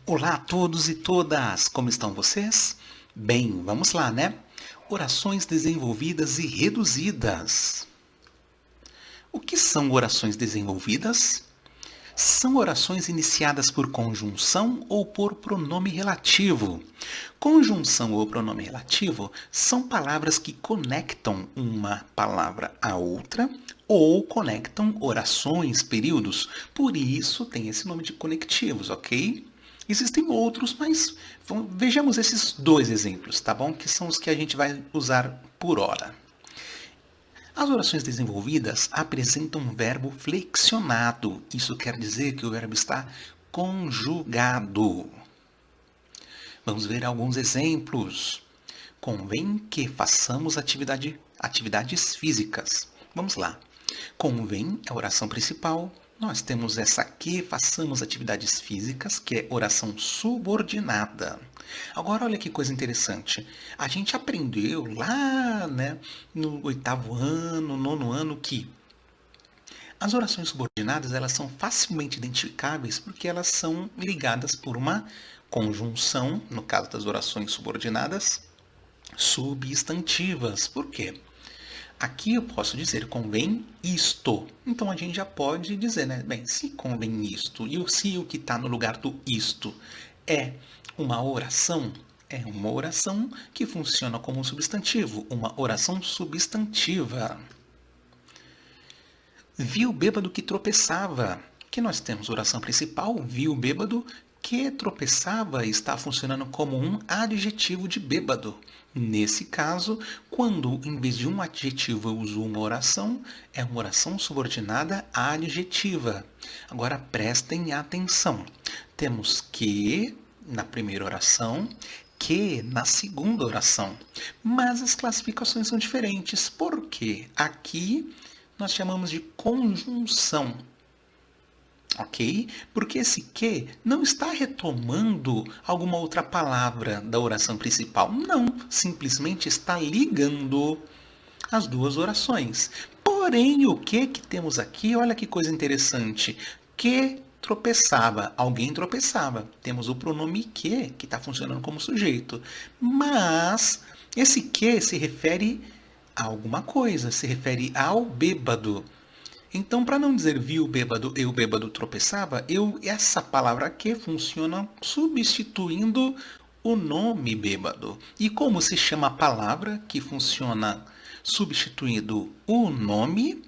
Olá a todos e todas, como estão vocês? Bem, vamos lá, né? Orações desenvolvidas e reduzidas. O que são orações desenvolvidas? São orações iniciadas por conjunção ou por pronome relativo. Conjunção ou pronome relativo são palavras que conectam uma palavra à outra ou conectam orações, períodos. Por isso tem esse nome de conectivos, ok? Existem outros, mas vejamos esses dois exemplos, tá bom? Que são os que a gente vai usar por hora. As orações desenvolvidas apresentam um verbo flexionado. Isso quer dizer que o verbo está conjugado. Vamos ver alguns exemplos. Convém que façamos atividades físicas. Vamos lá. Convém é a oração principal. Nós temos essa que façamos atividades físicas, que é oração subordinada. Agora, olha que coisa interessante. A gente aprendeu lá, né, no 8º ano, 9º ano, que as orações subordinadas elas são facilmente identificáveis porque elas são ligadas por uma conjunção, no caso das orações subordinadas, substantivas. Por quê? Aqui eu posso dizer convém isto. Então a gente já pode dizer, né? Bem, se convém isto e se o que está no lugar do isto é uma oração, é uma oração que funciona como um substantivo, uma oração substantiva. Viu o bêbado que tropeçava. Que nós temos oração principal, viu o bêbado que tropeçava, está funcionando como um adjetivo de bêbado. Nesse caso, quando em vez de um adjetivo eu uso uma oração, é uma oração subordinada adjetiva. Agora prestem atenção. Temos que na primeira oração, que na segunda oração. Mas as classificações são diferentes. Por quê? Aqui nós chamamos de conjunção, ok? Porque esse que não está retomando alguma outra palavra da oração principal. Não, simplesmente está ligando as duas orações. Porém, o que temos aqui? Olha que coisa interessante. Que tropeçava, alguém tropeçava. Temos o pronome que está funcionando como sujeito. Mas esse que se refere a alguma coisa, se refere ao bêbado. Então, para não dizer viu o bêbado e o bêbado tropeçava, essa palavra que funciona substituindo o nome bêbado. E como se chama a palavra que funciona substituindo o nome?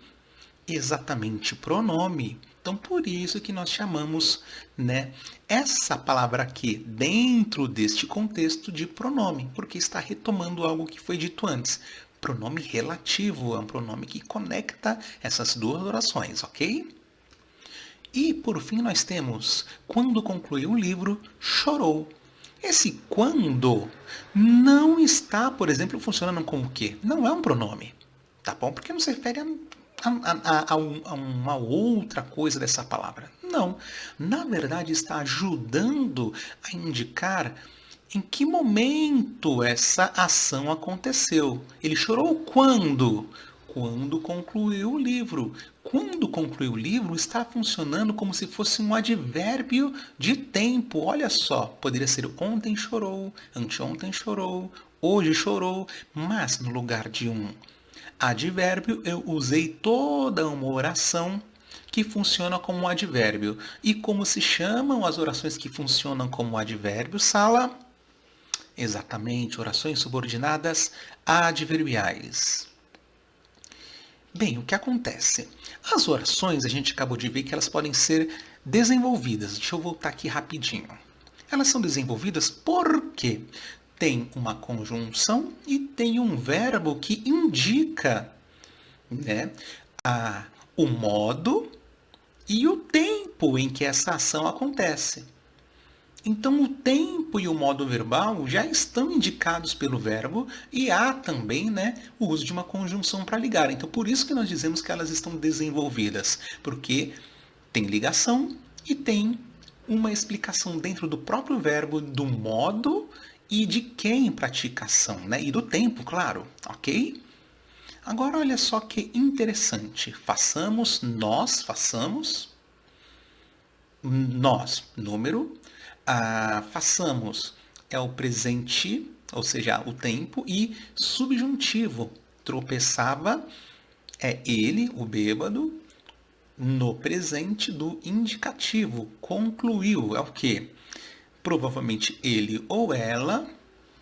Exatamente pronome. Então, por isso que nós chamamos, né, essa palavra aqui, dentro deste contexto, de pronome, porque está retomando algo que foi dito antes. Pronome relativo é um pronome que conecta essas duas orações, ok? E, por fim, nós temos, quando concluiu o livro, chorou. Esse quando não está, por exemplo, funcionando como o quê? Não é um pronome, tá bom? Porque não se refere a uma outra coisa dessa palavra. Não. Na verdade, está ajudando a indicar em que momento essa ação aconteceu. Ele chorou quando? Quando concluiu o livro. Quando concluiu o livro, está funcionando como se fosse um advérbio de tempo. Olha só, poderia ser ontem chorou, anteontem chorou, hoje chorou, mas no lugar de um advérbio, eu usei toda uma oração que funciona como um advérbio. E como se chamam as orações que funcionam como advérbio, Sala? Exatamente, orações subordinadas adverbiais. Bem, o que acontece? As orações, a gente acabou de ver que elas podem ser desenvolvidas. Deixa eu voltar aqui rapidinho. Elas são desenvolvidas porque tem uma conjunção e tem um verbo que indica, né, o modo e o tempo em que essa ação acontece. Então, o tempo e o modo verbal já estão indicados pelo verbo e há também, né, o uso de uma conjunção para ligar. Então, por isso que nós dizemos que elas estão desenvolvidas, porque tem ligação e tem uma explicação dentro do próprio verbo do modo e de quem pratica a ação, né? E do tempo, claro, ok? Agora, olha só que interessante. Nós, número, Façamos é o presente, ou seja, o tempo, e subjuntivo. Tropeçava é ele, o bêbado, no presente do indicativo. Concluiu é o quê? Provavelmente ele ou ela,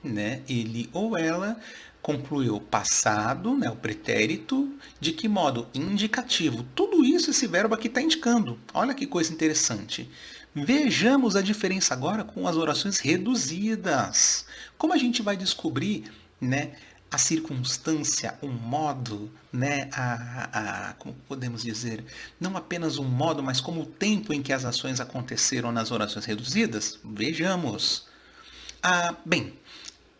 né? Ele ou ela concluiu passado, né? O pretérito. De que modo? Indicativo. Tudo isso esse verbo aqui está indicando. Olha que coisa interessante. Vejamos a diferença agora com as orações reduzidas. Como a gente vai descobrir, né? A circunstância, o modo, né? Como podemos dizer, não apenas um modo, mas como o tempo em que as ações aconteceram nas orações reduzidas? Vejamos. Bem,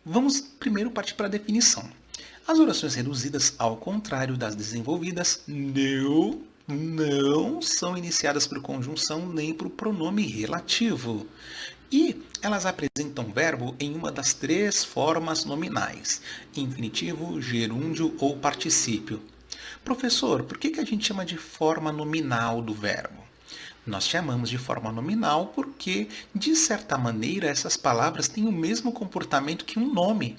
vamos primeiro partir para a definição. As orações reduzidas, ao contrário das desenvolvidas, não são iniciadas por conjunção nem por pronome relativo. E elas apresentam verbo em uma das três formas nominais: infinitivo, gerúndio ou particípio. Professor, por que a gente chama de forma nominal do verbo? Nós chamamos de forma nominal porque, de certa maneira, essas palavras têm o mesmo comportamento que um nome.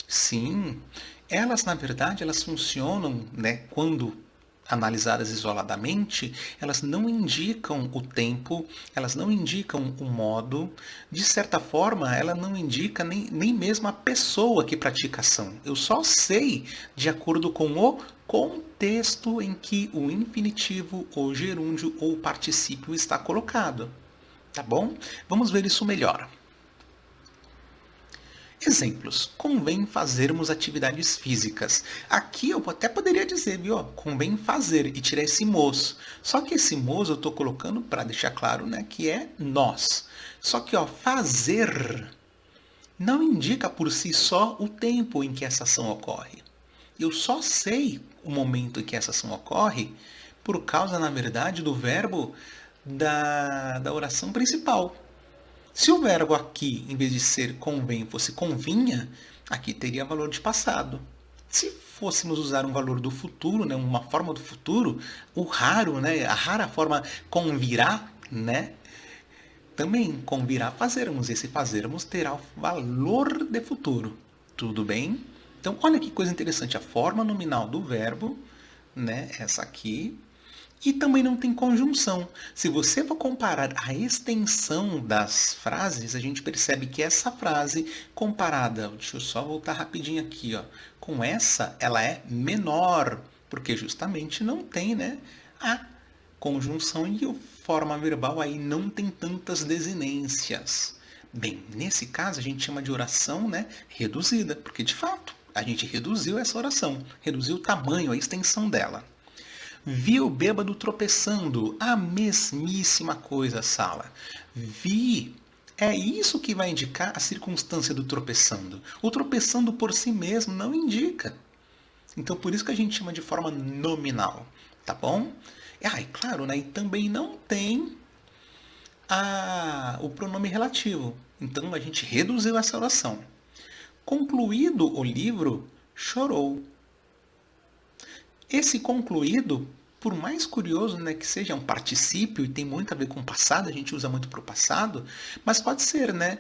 Sim, elas, na verdade, elas funcionam, né, quando analisadas isoladamente, elas não indicam o tempo, elas não indicam o modo, de certa forma, ela não indica nem mesmo a pessoa que pratica a ação. Eu só sei de acordo com o contexto em que o infinitivo, o gerúndio ou o particípio está colocado. Tá bom? Vamos ver isso melhor. Exemplos. Convém fazermos atividades físicas. Aqui eu até poderia dizer, viu? Convém fazer e tirar esse moço. Só que esse moço eu estou colocando para deixar claro, né, que é nós. Só que fazer não indica por si só o tempo em que essa ação ocorre. Eu só sei o momento em que essa ação ocorre por causa, na verdade, do verbo da oração principal. Se o verbo aqui, em vez de ser convém, fosse convinha, aqui teria valor de passado. Se fôssemos usar um valor do futuro, né, uma forma do futuro, o raro, né, a rara forma convirá, né, também convirá fazermos. Esse fazermos terá o valor de futuro. Tudo bem? Então, olha que coisa interessante. A forma nominal do verbo, né, essa aqui, e também não tem conjunção. Se você for comparar a extensão das frases, a gente percebe que essa frase comparada, deixa eu só voltar rapidinho aqui, com essa, ela é menor, porque justamente não tem, né, a conjunção e a forma verbal aí não tem tantas desinências. Bem, nesse caso a gente chama de oração, né, reduzida, porque de fato a gente reduziu essa oração, reduziu o tamanho, a extensão dela. Vi o bêbado tropeçando. A mesmíssima coisa, Sala. Vi. É isso que vai indicar a circunstância do tropeçando. O tropeçando por si mesmo não indica. Então, por isso que a gente chama de forma nominal. Tá bom? E claro, né? E também não tem o pronome relativo. Então, a gente reduziu essa oração. Concluído o livro, chorou. Esse concluído, por mais curioso, né, que seja um particípio e tem muito a ver com o passado, a gente usa muito para o passado, mas pode ser, né?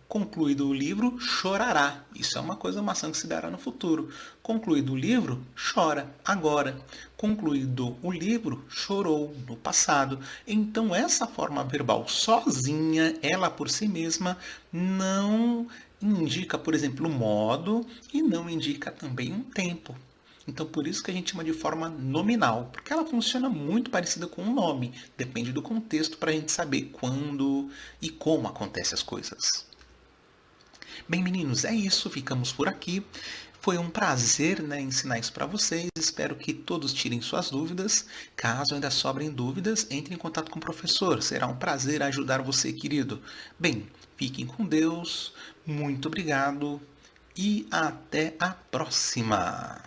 Concluído o livro, chorará. Isso é uma ação que se dará no futuro. Concluído o livro, chora agora. Concluído o livro, chorou no passado. Então, essa forma verbal sozinha, ela por si mesma, não indica, por exemplo, o modo e não indica também um tempo. Então, por isso que a gente chama de forma nominal, porque ela funciona muito parecida com um nome. Depende do contexto para a gente saber quando e como acontecem as coisas. Bem, meninos, é isso. Ficamos por aqui. Foi um prazer, né, ensinar isso para vocês. Espero que todos tirem suas dúvidas. Caso ainda sobrem dúvidas, entre em contato com o professor. Será um prazer ajudar você, querido. Bem, fiquem com Deus. Muito obrigado e até a próxima.